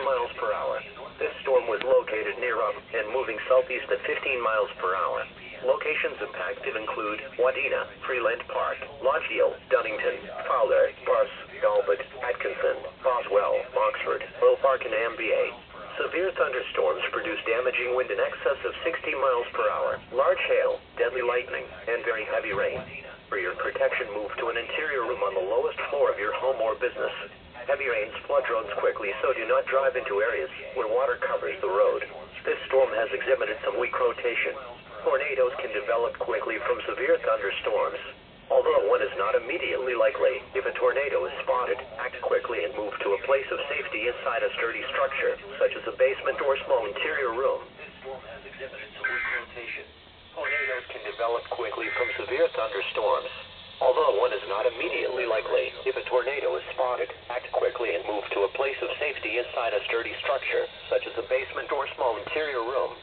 miles per hour. This storm was located near up and moving southeast at 15 miles per hour. Locations impacted include Wadena, Freeland Park, Lodgehill, Dunnington, Fowler, Buss, Galbert, Atkinson, Boswell, Oxford, Hill Park, and MBA. Severe thunderstorms produce damaging wind in excess of 60 miles per hour, large hail, deadly lightning, and very heavy rain. For your protection, move to an interior room on the lowest floor of your home or business. Heavy rains flood roads quickly, so do not drive into areas where water covers the road. This storm has exhibited some weak rotation. Tornadoes can develop quickly from severe thunderstorms. Although one is not immediately likely, if a tornado is spotted, act quickly and move to a place of safety inside a sturdy structure, such as a basement or small interior room. This storm has exhibited some weak rotation. Tornadoes can develop quickly from severe thunderstorms. Although one is not immediately likely, if a tornado is spotted, act quickly and move to a place of safety inside a sturdy structure, such as a basement or small interior room.